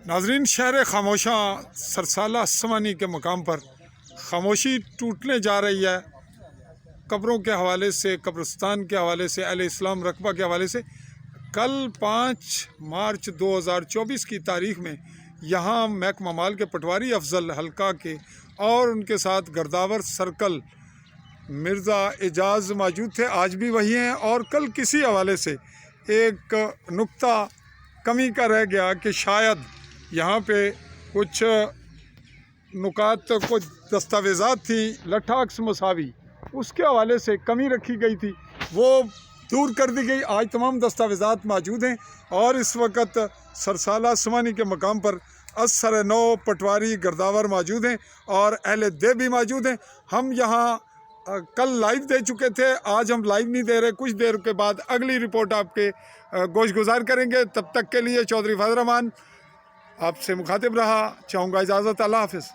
नाजरीन, शहर खामोशा सरसाला असमानी के मकाम पर खामोशी टूटने जा रही है। कब्रों के हवाले से, कब्रिस्तान के हवाले से, अहले इस्लाम रकबा के हवाले से कल 5 मार्च 2024 की तारीख़ में यहाँ महकमा माल के पटवारी अफजल हल्का के और उनके साथ गर्दावर सर्कल मिर्ज़ा एजाज़ मौजूद थे। आज भी वही हैं। और कल किसी हवाले से एक नुक्ता कमी का रह गया कि शायद यहाँ पे कुछ नुकात, कुछ दस्तावेज़ात थी लठाक्स मसावी, उसके हवाले से कमी रखी गई थी, वो दूर कर दी गई। आज तमाम दस्तावेज़ात मौजूद हैं और इस वक्त सरसाला असमानी के मकाम पर असर नौ पटवारी गर्दावर मौजूद हैं और अहले दे भी मौजूद हैं। हम यहाँ कल लाइव दे चुके थे, आज हम लाइव नहीं दे रहे। कुछ देर के बाद अगली रिपोर्ट आपके गोश गुजार करेंगे। तब तक के लिए चौधरी फजल रहमान आपसे मुखातिब रहा। चाहूँगा इजाज़त। अल्लाह हाफ़िज़।